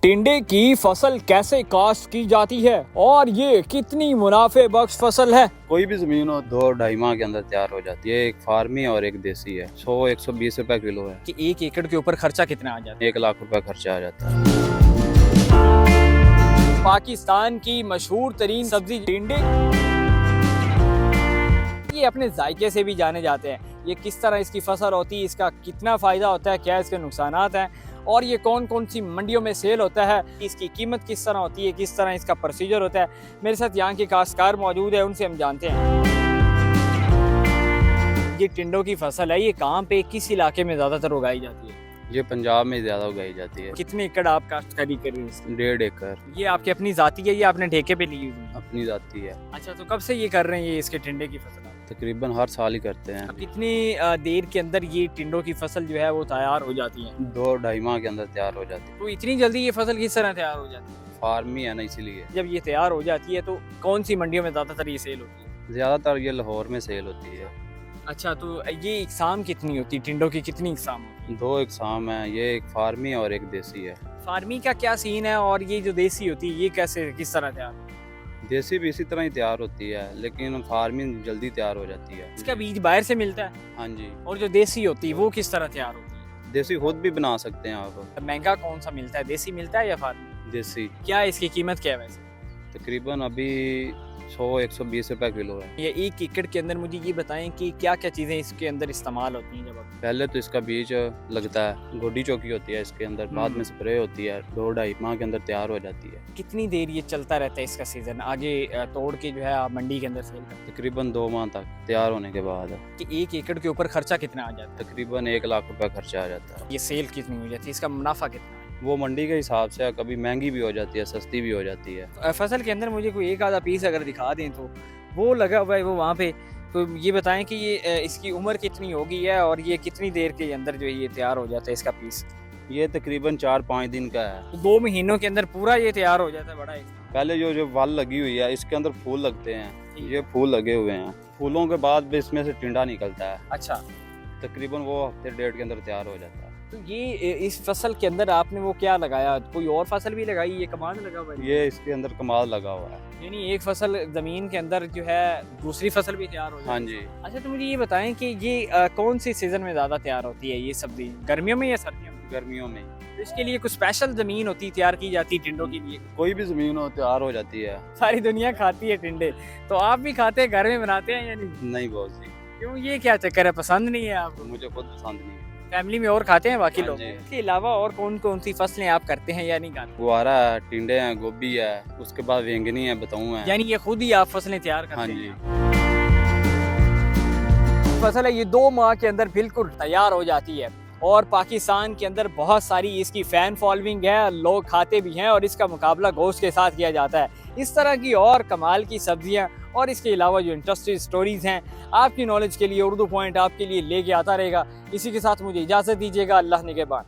टिंडे की फसल कैसे काश्त की जाती है और ये कितनी मुनाफे बख्श फसल है। कोई भी जमीन हो 2-2.5 माह के अंदर तैयार हो जाती है। एक फार्मी और एक देसी है। 100-120 रुपए किलो है कि 1 एकड़ के ऊपर खर्चा कितना आ जाता है? 1 लाख रुपए खर्चा आ जाता है। पाकिस्तान की मशहूर तरीन सब्जी टिंडे, ये अपने जायके से भी जाने जाते हैं। ये किस तरह इसकी फसल होती है, इसका कितना फ़ायदा होता है, क्या इसके नुकसानात हैं और ये कौन कौन सी मंडियों में सेल होता है, इसकी कीमत किस तरह होती है, किस तरह इसका प्रोसीजर होता है। मेरे साथ यहाँ के काश्तकार मौजूद है, उनसे हम जानते हैं। ये टिंडों की फसल है, ये कहाँ पे किस इलाके में ज़्यादातर उगाई जाती है? ये पंजाब में ज़्यादा उगाई जाती है। कितने एकड़ आप काश्तकारी कर रहे हैं इसकी? 1.5 एकड़ ये आपकी अपनी जाती है या आपने ठेके पे ली हुई है? अपनी जाती है। अच्छा, तो कब से ये कर रहे हैं ये इसके टिंडे की फसल? तकरीबन हर साल ही करते हैं। अब कितनी देर के अंदर ये टिंडों की फसल जो है वो तैयार हो जाती है? 2-2.5 माह के अंदर तैयार हो जाती है। तो इतनी जल्दी ये फसल किस तरह तैयार हो जाती है? फार्मी है ना, इसीलिए। जब ये तैयार हो जाती है तो कौन सी मंडियों में ज़्यादातर ये सेल होती है? ज़्यादातर ये लाहौर में सेल होती है। अच्छा, तो ये इकसाम कितनी होती है? टिंडों की कितनी इकसाम होती है? 2 इकसाम है। ये एक फार्मी और एक देसी है। फार्मी का क्या सीन है और ये जो देसी होती है ये कैसे किस तरह तैयार होती है? देसी भी इसी तरह ही तैयार होती है, लेकिन फार्मी जल्दी तैयार हो जाती है। इसका बीज बाहर से मिलता है हाँ जी। और जो देसी होती है वो किस तरह तैयार होती है? देसी खुद भी बना सकते हैं आप। महंगा कौन सा मिलता है, देसी मिलता है या फार्मी? देसी क्या इसकी कीमत क्या है वैसे? तकरीबन अभी 100-120 रुपए किलो है। ये 1 एकड़ के अंदर मुझे ये बताएं कि क्या क्या चीज़ें इसके अंदर इस्तेमाल होती हैं जब आप? पहले तो इसका बीज लगता है, गोडी चौकी होती है इसके अंदर, बाद में स्प्रे होती है। 2-2.5 माह के अंदर तैयार हो जाती है। कितनी देर ये चलता रहता है इसका सीजन, आगे तोड़ के जो है आप मंडी के अंदर सेल करते हैं? तकरीबन 2 माह तक तैयार होने के बाद कि 1 एकड़ के ऊपर खर्चा कितना आ जाता तकरीबन 1 लाख रुपए खर्चा आ जाता है। है? ये सेल कितनी हो जाती है, इसका मुनाफा कितना है? वो मंडी के हिसाब से कभी महंगी भी हो जाती है, सस्ती भी हो जाती है। फसल के अंदर मुझे कोई एक आधा पीस अगर दिखा दें तो वो लगा हुआ है वो वहाँ पे, तो ये बताएं कि ये इसकी उम्र कितनी होगी है और ये कितनी देर के अंदर जो है ये तैयार हो जाता है इसका पीस? ये तकरीबन 4-5 दिन का है। तो 2 महीनों के अंदर पूरा ये तैयार हो जाता है बड़ा एक? पहले जो वल लगी हुई है इसके अंदर फूल लगते हैं। ये फूल लगे हुए हैं। फूलों के बाद भी इसमें से टिंडा निकलता है। अच्छा, तकरीबन वो हफ्ते 1.5 के अंदर तैयार हो जाता है। तो ये इस फसल के अंदर आपने वो क्या लगाया, कोई और फसल भी लगाई, ये कमान लगा हुआ है? ये इसके अंदर कमाल लगा हुआ है। यानी एक फसल जमीन के अंदर जो है दूसरी फसल भी तैयार हो जाती है? हाँ जी। अच्छा, तो मुझे ये बताएं कि ये कौन सी सीजन में ज्यादा तैयार होती है ये सब्जी, गर्मियों में या सर्दियों में? गर्मियों में। तो इसके लिए कुछ स्पेशल जमीन होती तैयार की जाती टिंडों के लिए? कोई भी जमीन हो तैयार हो जाती है। सारी दुनिया खाती है टिंडे, तो आप भी खाते हैं, घर में बनाते हैं या नहीं? नहीं बहुत सी। क्यों, ये क्या चक्कर है, पसंद नहीं है आपको? मुझे खुद पसंद नहीं है। फैमिली में और खाते हैं बाकी हाँ लोग? जी। इसके अलावा और कौन कौन सी फसलें आप करते हैं या नहीं करते? गुआरा है, टिंडे हैं, गोभी है, उसके बाद वेंगनी है, बताऊँ है। यानी ये खुद ही आप फसलें तैयार करते हाँ हैं? जी। फसल है ये 2 माह के अंदर बिल्कुल तैयार हो जाती है और पाकिस्तान के अंदर बहुत सारी इसकी फ़ैन फॉलोइंग है, लोग खाते भी हैं और इसका मुकाबला गोश्त के साथ किया जाता है। इस तरह की और कमाल की सब्जियां और इसके अलावा जो इंटरेस्टिंग स्टोरीज़ हैं आपकी नॉलेज के लिए उर्दू पॉइंट आपके लिए लेके आता रहेगा। इसी के साथ मुझे इजाज़त दीजिएगा। अल्लाह निगहबान।